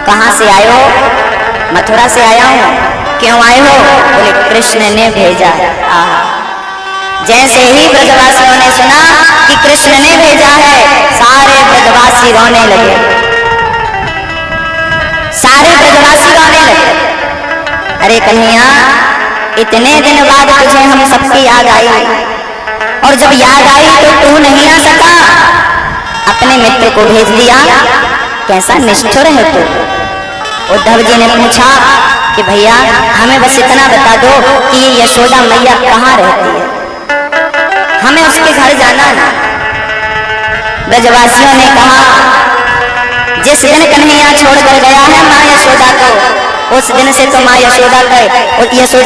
कहाँ से आए हो? मथुरा से आया हूँ। क्यों आए हो? बोले कृष्ण ने भेजा है। जैसे ही ब्रजवासियों ने सुना कि कृष्ण ने भेजा है, सारे ब्रजवासी रोने लगे, सारे ब्रजवासी रोने लगे। अरे कन्हैया, इतने दिन बाद तुझे हम सबकी याद आई, और जब याद आई तो तू नहीं आ सका, अपने मित्र को भेज दिया, कैसा निष्ठुर है तू। उद्धव जी ने पूछा कि भैया हमें बस इतना बता दो कि ये यशोदा मैया कहाँ रहती है, हमें उसके घर जाना ना। ब्रजवासियों ने कहा, जिस दिन कन्हैया छोड़कर गया है माँ यशोदा को, उस दिन से तो माँ यशोदा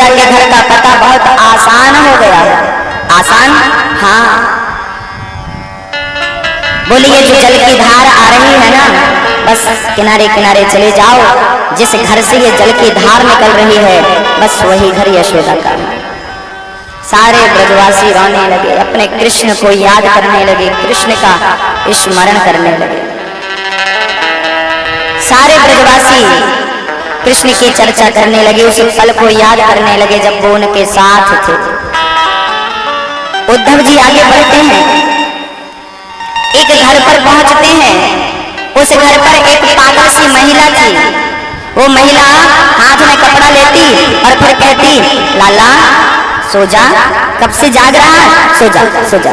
के घर का पता बहुत आसान हो गया है। आसान? हाँ। बोलिए जो जल की धार आ रही है ना, बस किनारे किनारे चले जाओ, जिस घर से ये जल की धार निकल रही है बस वही घर यशोदा का। सारे ब्रजवासी रोने लगे, अपने कृष्ण को याद करने लगे, कृष्ण का स्मरण करने लगे। सारे ब्रजवासी कृष्ण की चर्चा करने लगे, उस पल को याद करने लगे जब वो उनके साथ थे। उद्धव जी आगे बढ़ते हैं, एक घर पर पहुंचते हैं। उस घर पर एक पागल सी महिला थी। वो महिला हाथ में कपड़ा लेती और फिर कहती, लाला सो जा, कब से जाग रहा है, सो जा सो जा,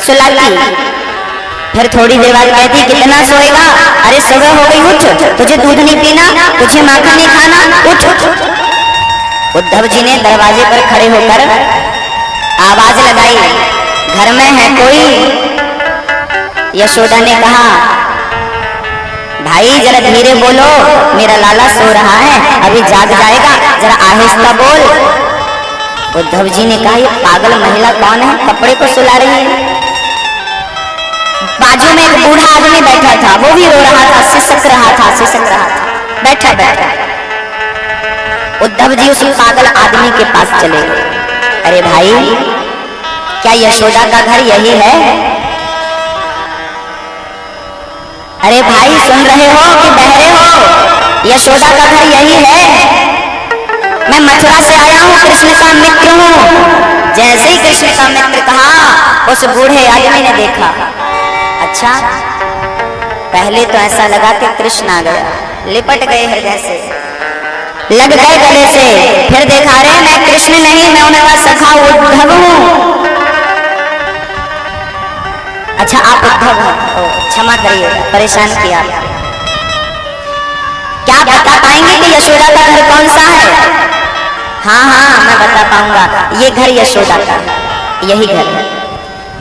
सुलाती। फिर थोड़ी देर बाद कहती, कितना सोएगा, अरे सुबह हो गई, उठ, तुझे दूध नहीं पीना, तुझे माखन नहीं खाना, उठ। उद्धव जी ने दरवाजे पर खड़े होकर आवाज लगाई, घर में है कोई? यशोदा ने कहा, भाई जरा धीरे बोलो, मेरा लाला सो रहा है, अभी जाग जाएगा, जरा आहिस्ता बोल। उद्धव जी ने कहा, ये पागल महिला कौन है, कपड़े को सुला रही है। बाजू में एक बूढ़ा आदमी बैठा था, वो भी रो रहा था, सिसक रहा था, बैठा बैठा। उद्धव जी उस पागल आदमी के पास चले गए। अरे भाई, क्या यशोदा का घर यही है? अरे भाई सुन रहे हो कि बहरे हो? यशोदा का घर यही है। मैं मथुरा से आया हूँ, कृष्ण का मित्र हूँ। जैसे ही कृष्ण का मित्र कहा, उस बूढ़े आदमी ने देखा, अच्छा, पहले तो ऐसा लगा कि कृष्ण आ गया, लिपट गए हृदय से, लग गए गले से। फिर देखा, रे मैं कृष्ण नहीं, मैं उनका सखा उद्धव हूँ। अच्छा आप उद्धव हो, क्षमा करिए परेशान किया। क्या बता पाएंगे कि यशोदा का घर कौन सा है? हाँ हाँ मैं बता पाऊंगा, ये घर यशोदा का, यही घर है।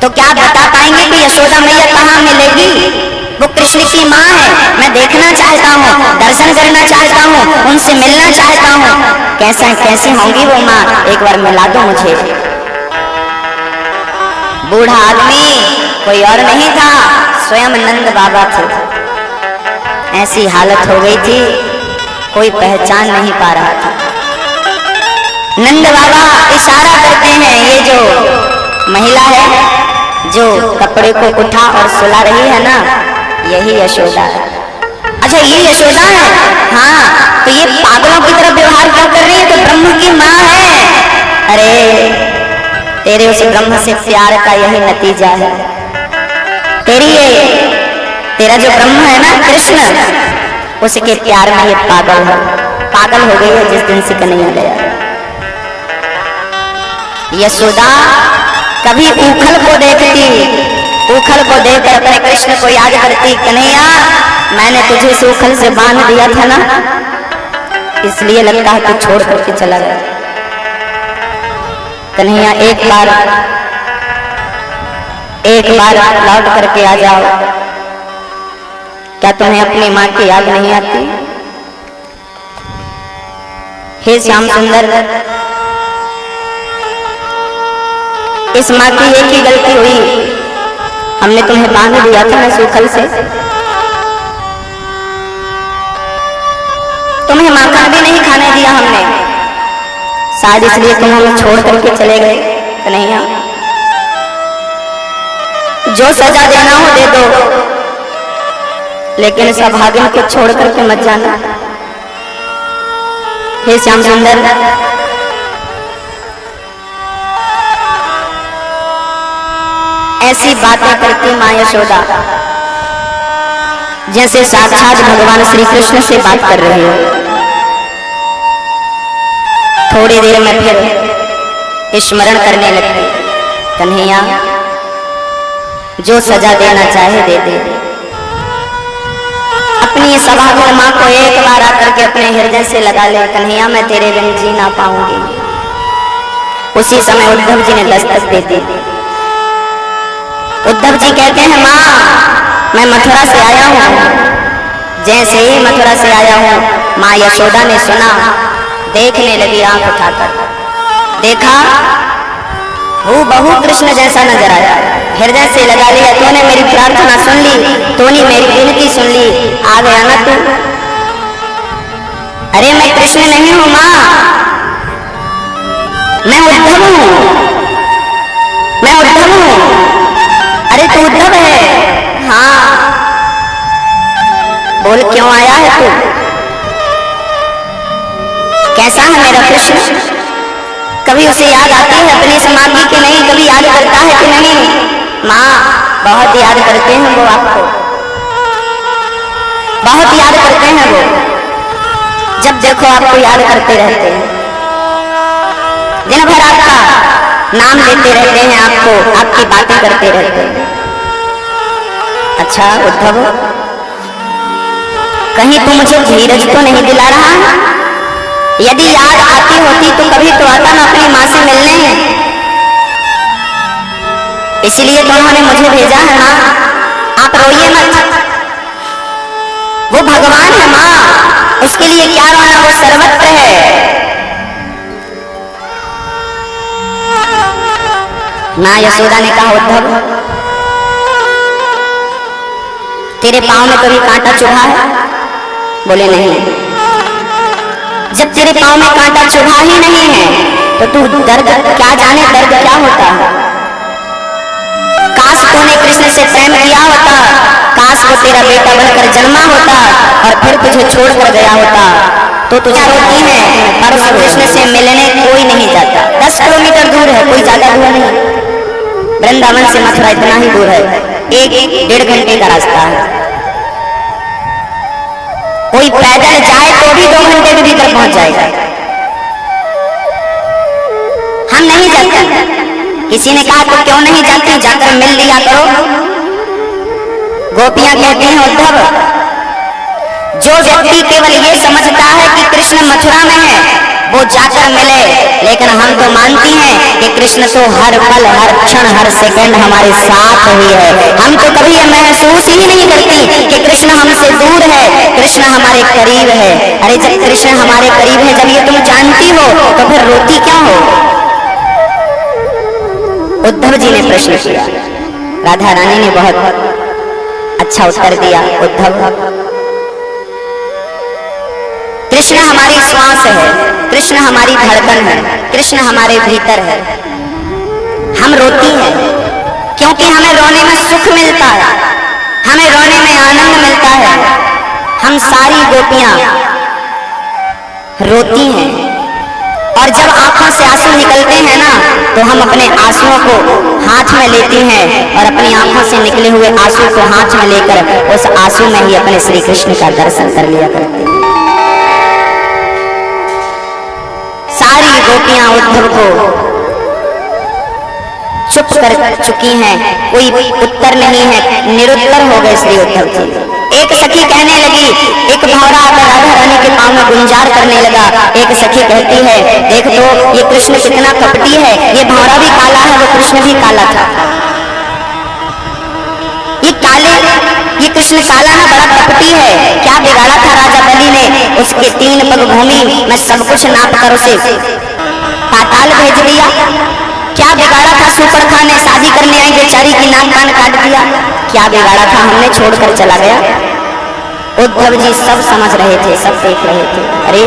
तो क्या बता पाएंगे कि यशोदा मैया कहाँ मिलेगी? वो कृष्ण की माँ है, मैं देखना चाहता हूँ, दर्शन करना चाहता हूँ, उनसे मिलना चाहता हूँ। कैसी होंगी वो माँ, एक बार मिला दो मुझे। बूढ़ा आदमी कोई और नहीं था, स्वयं नंद बाबा थे। ऐसी हालत हो गई थी, कोई पहचान नहीं पा रहा था। नंद बाबा इशारा करते हैं, ये जो महिला है जो कपड़े को उठा और सुला रही है ना, यही यशोदा है। अच्छा ये यशोदा है? हाँ। तो ये पागलों की तरह व्यवहार क्यों कर रही है? तो ब्रह्म की माँ है। अरे तेरे उस ब्रह्म से प्यार का यही नतीजा है। तेरा जो ब्रह्म है ना कृष्ण, उसके प्यार में ये पागल हो गई है जिस दिन से कन्हैया गया। यशोदा कभी उखल को देखती, उखल को देखकर अपने कृष्ण को याद करती, कन्हैया मैंने तुझे इस उखल से बांध दिया था ना, इसलिए लगता है तू छोड़ करके चला गया। कन्हैया एक बार लौट करके आ जाओ। क्या तुम्हें अपनी माँ की याद नहीं आती? हे श्याम सुंदर, इस माँ की एक ही गलती हुई, हमने तुम्हें बांध दिया था ना सूखल से, तुम्हें माखन भी नहीं खाने दिया हमने, शायद इसलिए तुम हमें छोड़ करके चले गए। कन्हैया जो सजा देना हो दे दो, लेकिन सब भाग्यों को छोड़ करके मत जाना। हे श्याम सुंदर, ऐसी बातें करती मां यशोदा जैसे साक्षात भगवान श्री कृष्ण से बात कर रही हो। थोड़ी देर में फिर स्मरण करने लगती, कन्हैया जो सजा देना चाहे दे दे। अपनी सभागुण मां को एक बार आकर के अपने हृदय से लगा ले, कन्हैया मैं तेरे बिन जी ना पाऊंगी। उसी समय उद्धव जी ने दस्तक दे दी। उद्धव जी कहते हैं मां मैं मथुरा से आया हूं। जैसे ही मथुरा से आया हूं मां यशोदा ने सुना, देखने लगी आंख उठाकर, देखा हूबहू कृष्ण जैसा नजर आया। हृदय से लगा लिया, तूने मेरी प्रार्थना सुन ली, तूने मेरी विनती सुन ली, आ गया ना तू। अरे मैं कृष्ण नहीं हूं मां, मैं उद्धव हूं, मैं उद्धव हूं। अरे तू उद्धव है? हाँ। बोल क्यों आया है तू? कैसा है मेरा कृष्ण? कभी उसे याद आती है अपनी समाधि की नहीं? कभी याद करता है कि नहीं? माँ बहुत याद करते हैं वो आपको, बहुत याद करते हैं वो। जब देखो आपको याद करते रहते हैं, दिन भर आपका नाम लेते रहते हैं, आपको आपकी बातें करते रहते हैं। अच्छा उद्धव, कहीं तू मुझे धीरज तो नहीं दिला रहा? यदि याद आती होती तो कभी तो आता ना अपनी माँ से मिलने। इसलिए तो उन्होंने मुझे भेजा है माँ, आप रोइए मत। वो भगवान है माँ, उसके लिए क्या रोना, वो सर्वत्र है। माँ यशोदा ने कहा उद्धव तेरे पांव में कभी कांटा चुभा है? बोले नहीं। जब तेरे पांव में कांटा चुभा ही नहीं है तो तू दर्द क्या जाने, दर्द क्या होता है। काश तूने कृष्ण से प्रेम किया होता, काश वो तेरा बेटा बनकर जन्मा होता और फिर तुझे छोड़कर गया होता तो तुझे रोती है। पर वो कृष्ण से मिलने कोई नहीं जाता। 10 किलोमीटर दूर है, कोई ज्यादा दूर नहीं। वृंदावन से मथुरा इतना ही दूर है, 1-1.5 घंटे का रास्ता है। कोई पैदल जाए तो भी 2 घंटे के भीतर पहुंच जाएगा। हम नहीं जाते। किसी ने कहा तो क्यों नहीं जाते, जाकर मिल लिया करो। गोपियां कहती हैं उद्धव, जो व्यक्ति केवल ये समझता है कि कृष्ण मथुरा में है वो जाकर मिले, लेकिन हम तो मानती हैं कि कृष्ण तो हर पल, हर क्षण, हर सेकंड हमारे साथ हुई है। हम तो कभी ये महसूस ही नहीं करती कि कृष्ण हमसे दूर है, कृष्ण हमारे करीब है। अरे जब कृष्ण हमारे करीब है, जब ये तुम जानती हो तो फिर रोती क्यों हो? उद्धव जी ने प्रश्न किया। राधा रानी ने बहुत अच्छा उत्तर दिया। उद्धव, कृष्ण हमारी श्वास है, कृष्ण हमारी धड़कन है, कृष्ण हमारे भीतर है। हम रोती हैं क्योंकि हमें रोने में सुख मिलता है, हमें रोने में आनंद मिलता है। हम सारी गोपियां रोती हैं और जब आंखों से आंसू निकलते हैं ना तो हम अपने आंसुओं को हाथ में लेती हैं और अपनी आंखों से निकले हुए आंसू को हाथ में लेकर उस आंसू में ही अपने श्री कृष्ण का दर्शन कर लिया करते हैं। सारी गोपियां उद्धव को चुप कर चुकी हैं, कोई उत्तर नहीं है, निरुत्तर हो गए श्री उद्धव जी। एक सखी कहने लगी, एक भौरा आकर राधा रानी के पांव में गुंजार करने लगा। एक सखी कहती है, देख तो ये कृष्ण कितना कपटी है, ये भौरा भी काला है, वो कृष्ण भी काला था। ये कृष्ण काला ना बड़ा कपटी है। क्या बिगाड़ा था राजा बलि ने? उसके 3 पग भूमि में सब कुछ नाप कर उसे पाताल भेज दिया। क्या बिगाड़ा था सुपर्णखा ने? शादी करने आई बेचारी की नाक कान काट दिया। क्या बिगाड़ा था? हमने छोड़कर चला गया। उद्धव जी सब समझ रहे थे, सब देख रहे थे। अरे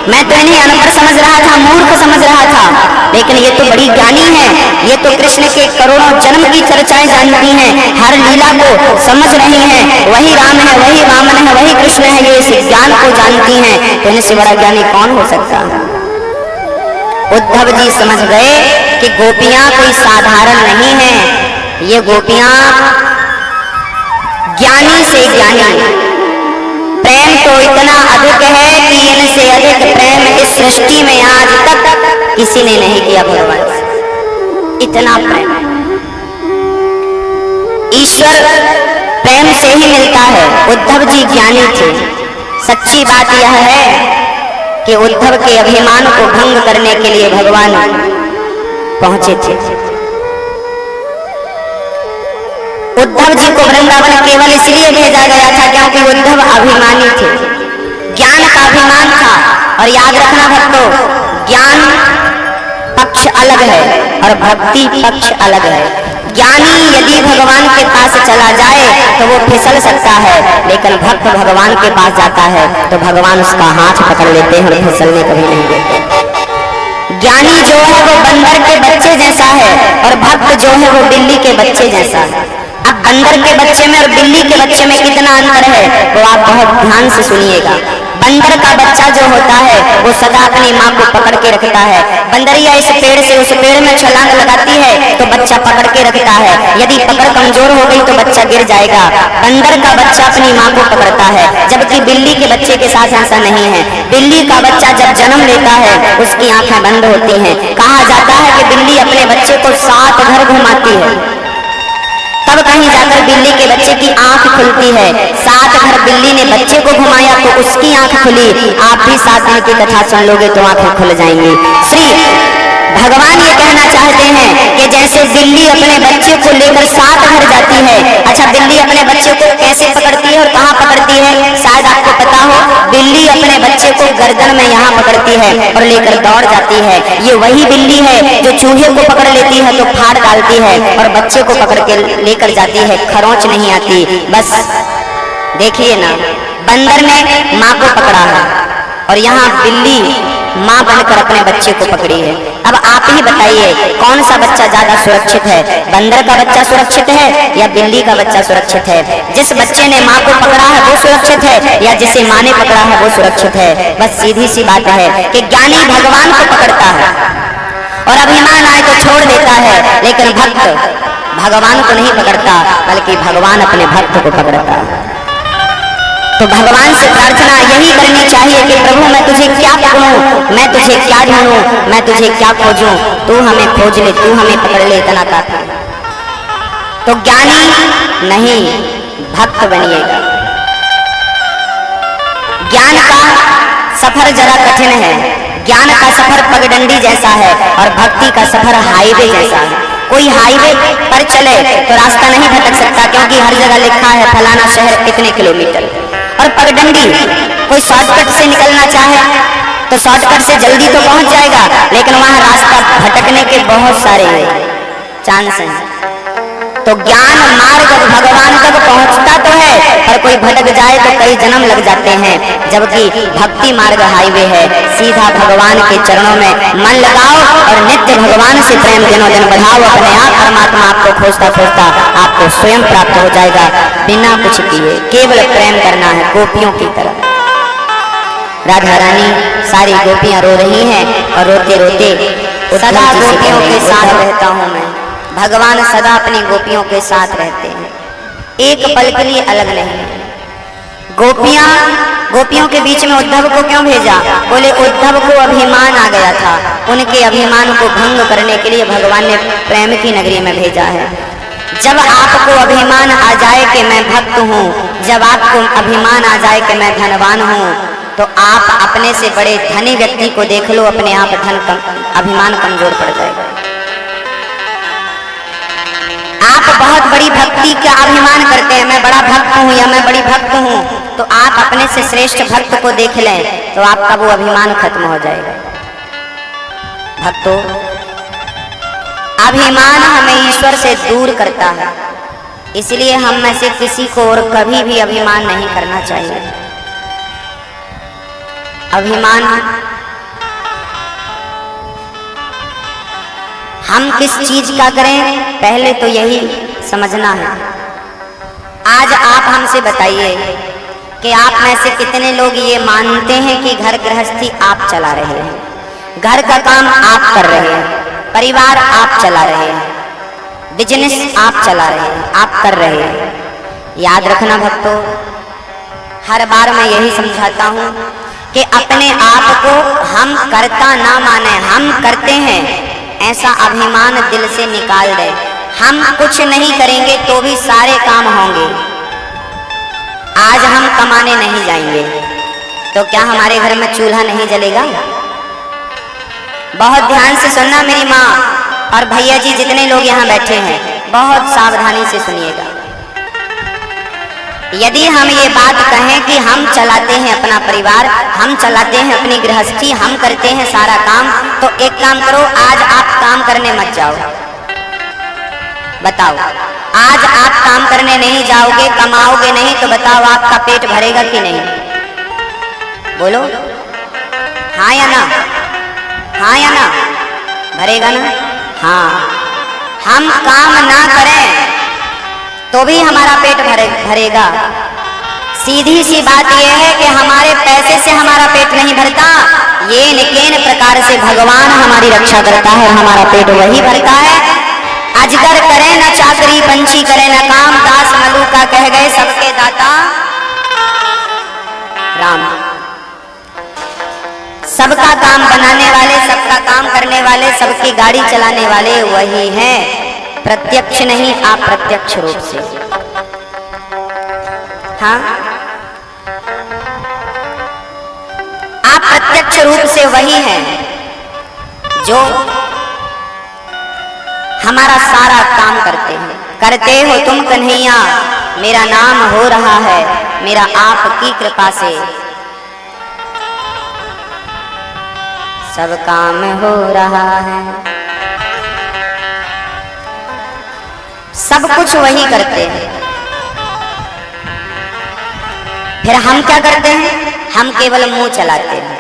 मैं तो इन्हें अनपढ़ समझ रहा था, मूर्ख समझ रहा था, लेकिन ये तो बड़ी ज्ञानी है, ये तो कृष्ण के करोड़ों जन्म की चर्चाएं जानती हैं, हर लीला को समझ रही हैं, वही राम है, वही वामन है, वही कृष्ण है, ये इस ज्ञान को जानती हैं, तो इनसे बड़ा ज्ञानी कौन हो सकता है। उद्धव जी समझ गए कि गोपियां कोई साधारण नहीं है, ये गोपियां ज्ञानी से ज्ञानी, प्रेम तो इतना अधिक है कि इनसे अधिक प्रेम इस सृष्टि में आज तक किसी ने नहीं किया भगवान से। इतना प्रेम ईश्वर प्रेम से ही मिलता है। उद्धव जी ज्ञानी थे। सच्ची बात यह है कि उद्धव के अभिमान को भंग करने के लिए भगवान पहुंचे थे। उद्धव जी को वृंदावन केवल इसलिए भेजा गया था क्योंकि उद्धव अभिमानी थे, ज्ञान का अभिमान था। और याद रखना भक्तों, ज्ञान पक्ष अलग है और भक्ति पक्ष अलग है। ज्ञानी यदि भगवान के पास चला जाए तो वो फिसल सकता है, लेकिन भक्त भगवान के पास जाता है तो भगवान उसका हाथ पकड़ लेते हैं और फिसलने कभी नहीं देते। ज्ञानी जो है वो बंदर के बच्चे जैसा है और भक्त जो है वो बिल्ली के बच्चे जैसा है। अब बंदर के बच्चे में और बिल्ली के बच्चे में कितना अंतर है वो आप बहुत ध्यान से सुनिएगा। बंदर का बच्चा जो होता है वो सदा अपनी माँ को पकड़ के रखता है। बंदरिया इस पेड़ से उस पेड़ में छलांग लगाती है तो बच्चा पकड़ के रखता है, यदि पकड़ कमजोर हो गई तो बच्चा गिर जाएगा। बंदर का बच्चा अपनी माँ को पकड़ता है, जबकि बिल्ली के बच्चे के साथ ऐसा नहीं है। बिल्ली का बच्चा जब जन्म लेता है उसकी आंखें बंद होती हैं। कहा जाता है कि बिल्ली अपने बच्चे को 7 घर घुमाती है, तब कहीं जाकर बिल्ली के बच्चे की आंख खुलती है। 7 घर बिल्ली ने बच्चे को घुमाया तो उसकी आंख खुली। आप भी 7 दिन की कथा सुन लोगे तो आंखें खुल जाएंगी। श्री भगवान ये कहना चाहते हैं कि जैसे बिल्ली अपने बच्चे को लेकर 7 घर जाती है। अच्छा, बिल्ली अपने बच्चे को कैसे पकड़ती है और कहाँ पकड़ती है? शायद आपको पता हो, बिल्ली अपने बच्चे को गर्दन में यहाँ पकड़ती है और लेकर दौड़ जाती है। ये वही बिल्ली है जो चूहे को पकड़ लेती है तो फाड़ डालती है और बच्चे को पकड़ के लेकर जाती है, खरोंच नहीं आती। बस देखिए ना, बंदर ने माँ को पकड़ा है और यहाँ बिल्ली माँ बनकर अपने बच्चे को पकड़ी है। अब आप ही बताइए कौन सा बच्चा ज्यादा सुरक्षित है? बंदर का बच्चा सुरक्षित है या बिल्ली का बच्चा सुरक्षित है? जिस बच्चे ने माँ को पकड़ा है वो सुरक्षित है या जिसे माँ ने पकड़ा है वो सुरक्षित है? बस सीधी सी बात है कि ज्ञानी भगवान को पकड़ता है और अभिमान आए तो छोड़ देता है, लेकिन भक्त भगवान को नहीं पकड़ता बल्कि भगवान अपने भक्त को पकड़ता है। तो भगवान से प्रार्थना यही करनी चाहिए कि प्रभु मैं तुझे क्या पकड़ूं, मैं तुझे क्या ढूंढूं, मैं तुझे क्या खोजूं, तू हमें खोज ले, तू हमें पकड़ ले, इतना काफी। तो ज्ञानी नहीं भक्त बनिएगा। ज्ञान का सफर जरा कठिन है, ज्ञान का सफर पगडंडी जैसा है और भक्ति का सफर हाईवे जैसा है। कोई हाईवे पर चले तो रास्ता नहीं भटक सकता क्योंकि हर जगह लिखा है फलाना शहर कितने किलोमीटर। और पगडंडी कोई शॉर्टकट से निकलना चाहे तो शॉर्टकट से जल्दी तो पहुंच जाएगा, लेकिन वहां रास्ता भटकने के बहुत सारे चांस हैं। तो ज्ञान मार्ग भगवान तक पहुंचता तो है, पर कोई भटक जाए तो कई जन्म लग जाते हैं, जबकि भक्ति मार्ग हाईवे है। सीधा भगवान के चरणों में मन लगाओ और नित्य भगवान से प्रेम दिनों दिन बढ़ाओ। अपने आप परमात्मा आपको खोजता खोजता आपको स्वयं प्राप्त हो जाएगा, बिना कुछ किए। केवल प्रेम करना है गोपियों की तरह। राधा रानी सारी गोपियां रो रही हैं और रोते रोते सदा गोपियों के साथ रहता हूँ मैं। भगवान सदा अपनी गोपियों के साथ रहते हैं, एक पल के लिए अलग नहीं। गोपियों के बीच में उद्धव को क्यों भेजा? बोले उद्धव को अभिमान आ गया था, उनके अभिमान को भंग करने के लिए भगवान ने प्रेम की नगरी में भेजा है। जब आपको अभिमान आ जाए कि मैं भक्त हूँ, जब आपको अभिमान आ जाए कि मैं धनवान हूँ, तो आप अपने से बड़े धनी व्यक्ति को देख लो, अपने आप अभिमान कमजोर पड़ जाएगा। आप बहुत बड़ी भक्ति का अभिमान करते हैं, मैं बड़ा भक्त हूँ या मैं बड़ी भक्त हूँ, तो आप अपने से श्रेष्ठ भक्त को देख लें तो आपका वो अभिमान खत्म हो जाएगा। भक्तों, अभिमान हमें ईश्वर से दूर करता है, इसलिए हम में से किसी को और कभी भी अभिमान नहीं करना चाहिए। अभिमान हम किस चीज का करें, पहले तो यही समझना है। आज आप हमसे बताइए कि आप में से कितने लोग ये मानते हैं कि घर गृहस्थी आप चला रहे हैं, घर का काम आप कर रहे हैं, परिवार आप चला रहे हैं, बिजनेस आप चला रहे हैं, आप कर रहे हैं। याद रखना भक्तों, हर बार मैं यही समझाता हूँ कि अपने आप को हम करता ना माने, हम करते हैं ऐसा अभिमान दिल से निकाल दे। हम कुछ नहीं करेंगे तो भी सारे काम होंगे। आज हम कमाने नहीं जाएंगे तो क्या हमारे घर में चूल्हा नहीं जलेगा? बहुत ध्यान से सुनना मेरी माँ और भैया जी, जितने लोग यहाँ बैठे हैं, बहुत सावधानी से सुनिएगा। यदि हम ये बात कहें कि हम चलाते हैं अपना परिवार, हम चलाते हैं अपनी गृहस्थी, हम करते हैं सारा काम, तो एक काम करो, आज आप काम करने मत जाओ। बताओ, आज आप काम करने नहीं जाओगे, कमाओगे नहीं, तो बताओ आपका पेट भरेगा कि नहीं? बोलो हाँ या ना? हाँ या ना? भरेगा ना? हाँ। हम काम ना करें तो भी हमारा पेट भरेगा। सीधी सी बात यह है कि हमारे पैसे से हमारा पेट नहीं भरता, ये निकेन प्रकार से भगवान हमारी रक्षा करता है, हमारा पेट वही भरता है। अजगर करे न चाकरी, पंछी करे न काम, दास मलूका कह गए सबके दाता राम। सबका काम बनाने वाले, सबका काम करने वाले, सबकी गाड़ी चलाने वाले वही हैं, प्रत्यक्ष नहीं अप्रत्यक्ष रूप से। हाँ, अप्रत्यक्ष रूप से वही है जो हमारा सारा काम करते हैं। करते हो तुम कन्हैया, मेरा नाम हो रहा है, मेरा आपकी कृपा से सब काम हो रहा है। सब कुछ वही करते हैं। फिर हम क्या करते हैं? हम केवल मुंह चलाते हैं,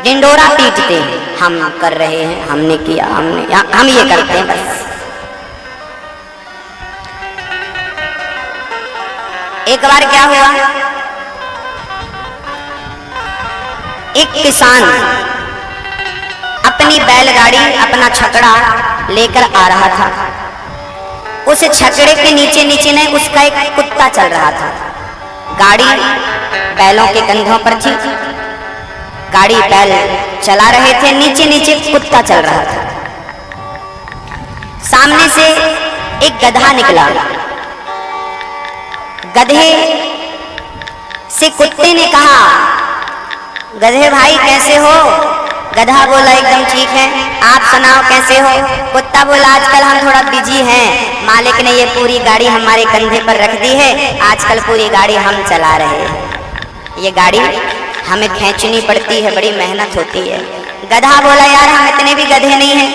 डिंडोरा पीटते हैं, हम कर रहे हैं, हमने किया, हम ये करते हैं बस। एक बार क्या हुआ, एक किसान अपनी बैलगाड़ी, अपना छकड़ा लेकर आ रहा था। उस छकड़े के नीचे नीचे ने उसका एक कुत्ता चल रहा था। गाड़ी बैलों के कंधों पर थी, गाड़ी बैल चला रहे थे, नीचे नीचे कुत्ता चल रहा था। सामने से एक गधा निकला। गधे से कुत्ते ने कहा, गधे भाई कैसे हो? गधा बोला एकदम ठीक है, आप सुनाओ कैसे हो? कुत्ता बोला आजकल हम थोड़ा बिजी हैं, मालिक ने ये पूरी गाड़ी हमारे कंधे पर रख दी है, आजकल पूरी गाड़ी हम चला रहे हैं, ये गाड़ी हमें खींचनी पड़ती है, बड़ी मेहनत होती है। गधा बोला यार हम इतने भी गधे नहीं हैं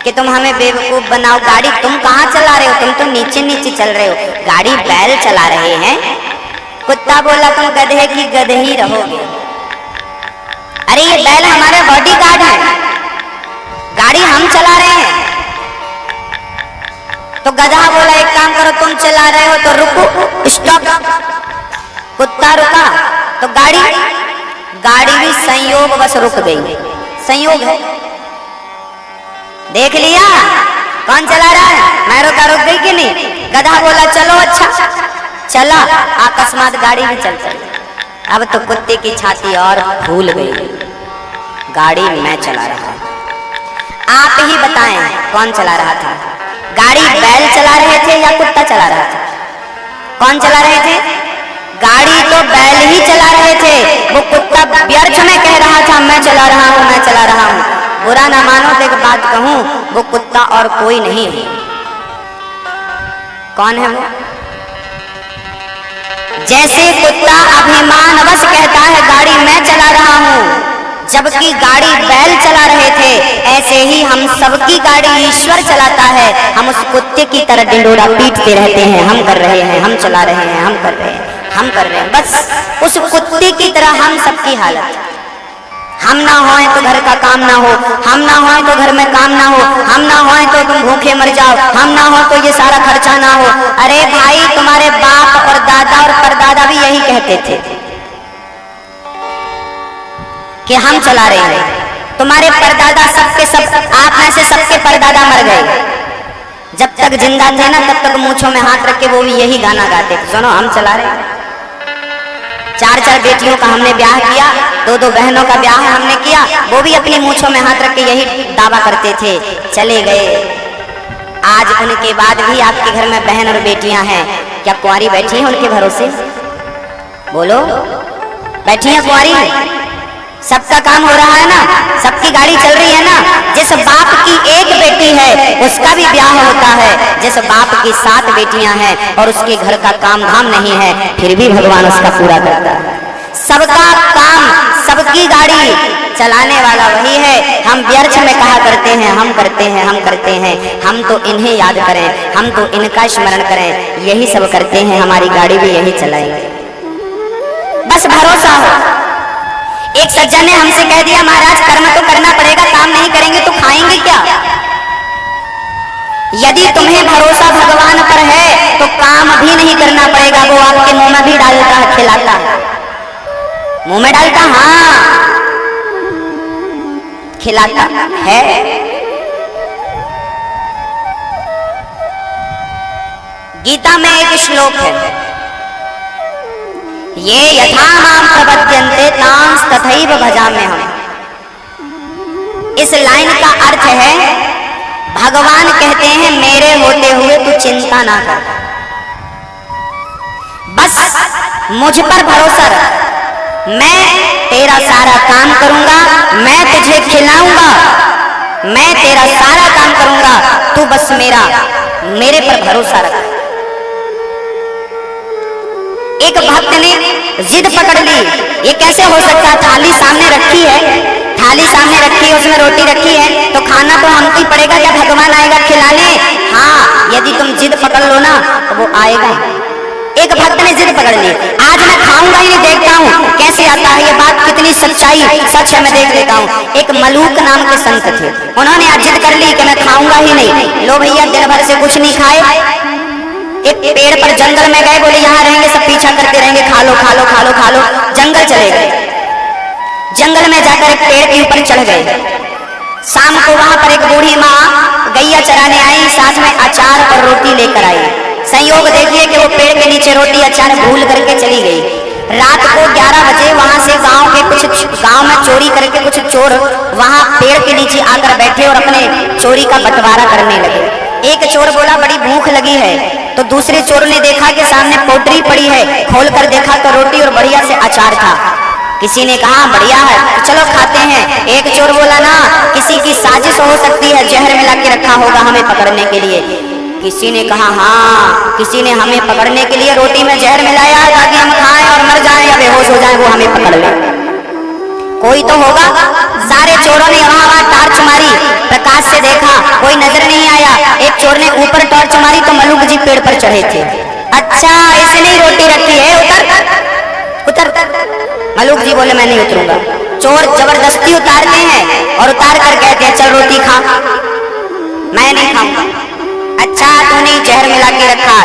कि तुम हमें बेवकूफ बनाओ, गाड़ी तुम कहाँ चला रहे हो? तुम तो नीचे नीचे चल रहे हो, गाड़ी बैल चला रहे हैं। कुत्ता बोला तुम गधे की गधे ही रहोगे, अरे ये बैल हमारे बॉडीगार्ड है, गाड़ी हम चला रहे हैं। तो गधा बोला एक काम करो, तुम चला रहे हो तो रुको, स्टॉप। कुत्ता रुका तो गाड़ी भी संयोग बस रुक गई। संयोग है, देख लिया कौन चला रहा है, मैं रुक गई कि नहीं? गधा बोला चलो अच्छा चला, अकस्मात गाड़ी भी चल चली। अब तो कुत्ते की छाती और फूल गई, गाड़ी मैं चला रहा था। आप ही बताएं कौन चला रहा था? गाड़ी बैल चला रहे थे या कुत्ता चला रहा था? कौन चला रहे थे? गाड़ी तो बैल ही चला रहे थे, वो कुत्ता व्यर्थ में कह रहा था मैं चला रहा हूँ, मैं चला रहा हूँ। बुरा ना मानो तो एक बात कहूँ, वो कुत्ता और कोई नहीं है। कौन है वो? जैसे कुत्ता अभिमानवश कहता है गाड़ी मैं चला रहा हूँ, जबकि गाड़ी बैल चला रहे थे, ऐसे ही हम सबकी गाड़ी ईश्वर चलाता है। हम उस कुत्ते की तरह डिंडोरा पीटते रहते हैं, हम कर रहे हैं, हम चला रहे हैं, हम कर रहे हैं, हम कर रहे हैं, बस उस कुत्ते की तरह हम सबकी हालत। हम ना होए तो घर का काम ना हो, हम ना होए तो घर में काम ना हो, हम ना होए तो तुम भूखे मर जाओ, हम ना हो तो ये सारा खर्चा ना हो। अरे भाई तुम्हारे बाप और दादा और परदादा भी यही कहते थे कि हम चला रहे हैं। तुम्हारे परदादा सबके सब, आप में से सबके परदादा मर गए। जब तक जिंदा थे ना तब तक मूंछों में हाथ रख के वो भी यही गाना गाते थे, सुनो हम चला रहे हैं। 4-4 बेटियों का हमने ब्याह किया, 2-2 बहनों का ब्याह हमने किया, वो भी अपनी मूंछों में हाथ रख के यही दावा करते थे, चले गए। आज उनके बाद भी आपके घर में बहन और बेटियां हैं, क्या कुंवारी बैठी हैं उनके भरोसे? बोलो, बैठी हैं कुंवारी? सबका काम हो रहा है ना, सबकी गाड़ी चल रही है ना। जिस बाप की एक बेटी है उसका भी ब्याह होता है, जिस बाप की 7 बेटियां हैं और उसके घर का काम धाम नहीं है, फिर भी भगवान उसका पूरा करता है। सबका काम, सबकी गाड़ी चलाने वाला वही है। हम व्यर्थ में कहा करते हैं हम करते हैं, हम करते हैं, हम तो इन्हें याद करें, हम तो इनका स्मरण करें, यही सब करते हैं, हमारी गाड़ी भी यही चलाएंगे। बस भरोसा हो। एक सज्जन ने हमसे कह दिया, महाराज कर्म तो करना पड़ेगा, काम नहीं करेंगे तो खाएंगे क्या? यदि तुम्हें भरोसा भगवान पर है तो काम भी नहीं करना पड़ेगा, वो आपके मुंह में भी डालता है, खिलाता है। मुंह में डालता, हाँ खिलाता है। गीता में एक श्लोक है, ये यथा माम प्रपद्यन्ते तांस तथैव भजाम्यहम्। इस लाइन का अर्थ है, भगवान कहते हैं मेरे होते हुए तू चिंता ना कर, बस मुझ पर भरोसा रख, मैं तेरा सारा काम करूंगा, मैं तुझे खिलाऊंगा, मैं तेरा सारा काम करूंगा, तू बस मेरे पर भरोसा रख। एक भक्त ने जिद पकड़ ली, ये कैसे हो सकता है? थाली सामने रखी है, थाली सामने रखी है, उसमें रोटी रखी है, तो खाना तो हमको ही पड़ेगा, क्या भगवान आएगा खिलाने? हाँ, यदि तुम जिद पकड़ लो ना तो वो आएगा। एक भक्त ने जिद पकड़ ली, आज मैं खाऊंगा ही नहीं, देखता हूँ कैसे आता है। ये बात कितनी सच्चाई सच है, मैं देख लेता हूँ। एक मलूक नाम के संत थे, उन्होंने आज जिद कर ली कि मैं खाऊंगा ही नहीं। लो भैया, दिन भर से कुछ नहीं खाए, एक पेड़ पर जंगल में गए, बोले यहाँ रहेंगे, सब पीछा करते रहेंगे, खा लो खा लो खा लो खा लो। जंगल चले गए, जंगल में जाकर एक पेड़ के ऊपर चढ़ गए। शाम को वहां पर एक बूढ़ी माँ गैया चराने आई, साथ में अचार और रोटी लेकर आई। संयोग देखिए कि वो पेड़ के नीचे रोटी अचार भूल करके चली गई। रात को 11 बजे वहां से गांव में चोरी करके कुछ चोर वहां पेड़ के नीचे आकर बैठे और अपने चोरी का बंटवारा करने लगे। एक चोर बोला बड़ी भूख लगी है, तो दूसरे चोर ने देखा कि सामने पोटरी पड़ी है, खोलकर देखा तो रोटी और बढ़िया से अचार था। किसी ने कहा बढ़िया है, तो चलो खाते हैं। एक चोर बोला ना, किसी की साजिश हो सकती है, जहर मिला के रखा होगा हमें पकड़ने के लिए। किसी ने कहा हाँ, किसी ने हमें पकड़ने के लिए रोटी में जहर मिलाया ताकि हम खाएं और मर जाएं या बेहोश हो जाएं, वो हमें पकड़ ले। कोई तो होगा। सारे चोरों ने वहां टॉर्च मारी, प्रकाश से देखा, कोई नजर नहीं आया। एक चोर ने ऊपर टॉर्च मारी तो मलूक जी पेड़ पर चढ़े थे। अच्छा, इसने ही रोटी रखी है, उतर उतर। मलूक जी बोले मैं नहीं उतरूंगा। चोर जबरदस्ती उतारते हैं और उतार कर कहते हैं चल रोटी खा। मैं नहीं खाऊंगा। अच्छा, तूने जहर मिला के रखा।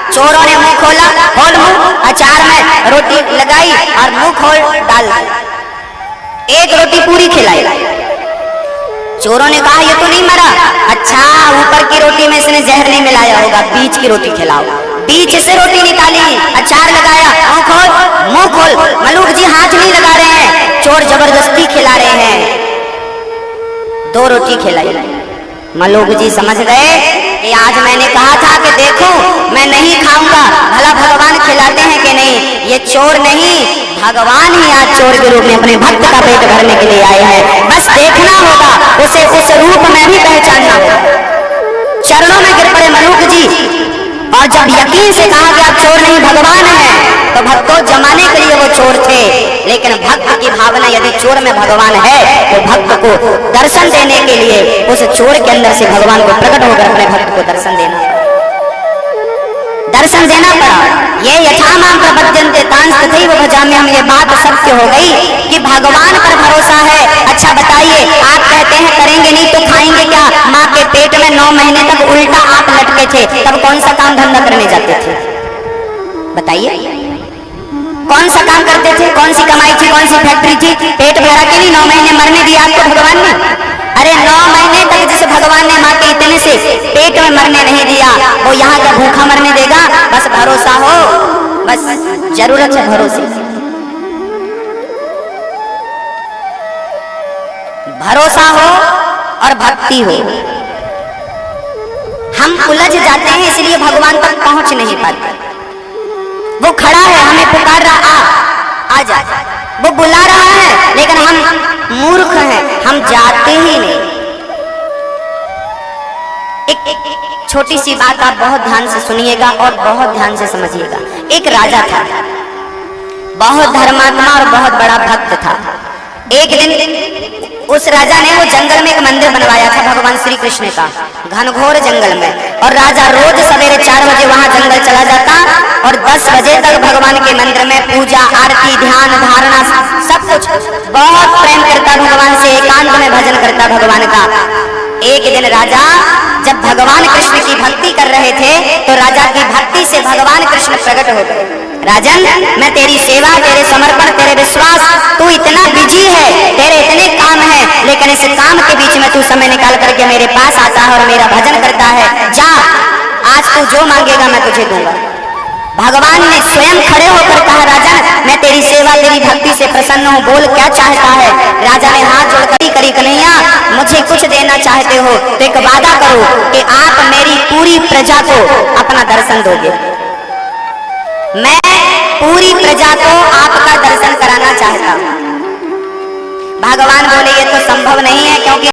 चोरों ने मुंह खोला, खोल मुंह, अचार में रोटी लगाई और मुंह खोल डाल, एक रोटी पूरी खिलाई। चोरों ने कहा ये तो नहीं मरा। अच्छा, ऊपर की रोटी में इसने जहर नहीं मिलाया होगा, बीच की रोटी खिलाओ। बीच से रोटी निकाली, अचार लगाया, मुंह खोल। मलूक जी हाथ नहीं लगा रहे हैं, चोर जबरदस्ती खिला रहे हैं। 2 रोटी खिलाई। मलूक जी समझ गए कि आज मैंने कहा था कि देखो मैं नहीं खाऊंगा, भला भगवान खिलाते हैं कि नहीं। ये चोर नहीं, भगवान ही आज चोर के रूप में अपने भक्त का पेट भरने के लिए आया है। बस देखना होगा, उसे उस रूप में भी पहचानना होगा। चरणों में गिर पड़े मलूक जी, और जब यकीन से कहा कि आप चोर नहीं भगवान हैं, तो भक्तों जमाने के लिए वो चोर थे, लेकिन भक्त की भावना यदि चोर में भगवान है तो भक्त को दर्शन देने के लिए उस चोर के अंदर से भगवान को प्रकट होकर अपने भक्त को दर्शन देना। दर्शन देना पड़ा। ये यथा मां प्रपद्यन्ते तांस तथैव भजाम्यहम्, ये बात सत्य हो गई कि भगवान पर भरोसा है। अच्छा बताइए, आप कहते हैं करेंगे नहीं तो खाएंगे क्या? माँ के पेट में 9 महीने तक उल्टा आप लटके थे, तब कौन सा काम धंधा करने जाते थे? बताइए, कौन सा काम करते थे? कौन सी कमाई थी? कौन सी फैक्ट्री थी? पेट भरा के नहीं 9 महीने मरने दिया आपको भगवान ने? अरे 9 महीने तक जिस भगवान ने माँ के इतने से पेट में मरने नहीं दिया, वो यहाँ का भूखा मरने देगा? बस भरोसा हो, बस जरूरत है भरोसे, भरोसा हो और भक्ति हो। हम उलझ जाते हैं, इसलिए भगवान तक पहुंच नहीं पाते। वो खड़ा है, हमें पुकार रहा, आ जा, वो बुला रहा है, लेकिन हम मूर्ख हैं, हम जाते ही नहीं। एक छोटी सी बात आप बहुत ध्यान से सुनिएगा और बहुत ध्यान से समझिएगा। एक राजा था, बहुत धर्मात्मा और बहुत बड़ा भक्त था। एक दिन उस राजा ने वो जंगल में एक मंदिर बनवाया था भगवान श्री कृष्ण का, घनघोर जंगल में। और राजा रोज सवेरे 4 बजे वहां जंगल चला जाता और 10 बजे तक भगवान के मंदिर में पूजा, आरती, ध्यान, धारणा सब कुछ, बहुत प्रेम करता भगवान से, एकांत में भजन करता भगवान का। एक दिन राजा जब भगवान कृष्ण की भक्ति कर रहे थे तो राजा की भक्ति से भगवान कृष्ण प्रकट हो गए। राजन, मैं तेरी सेवा, तेरे समर्पण, तेरे विश्वास, तू इतना बिजी है, तेरे इतने काम है, लेकिन इस काम के बीच में तू समय निकाल करके मेरे पास आता है और मेरा भजन करता है। जा, आज तू जो मांगेगा मैं तुझे दूंगा। भगवान ने स्वयं खड़े होकर कहा, राजन मैं तेरी सेवा, तेरी भक्ति से प्रसन्न हूँ, बोल क्या चाहता है? राजा ने हाथ जोड़कर करी, कन्हैया मुझे कुछ देना चाहते हो तो एक वादा करो कि आप मेरी पूरी प्रजा को अपना दर्शन दोगे। मैं पूरी प्रजा को आपका दर्शन कराना चाहता हूं। भगवान बोले ये तो संभव नहीं है, क्योंकि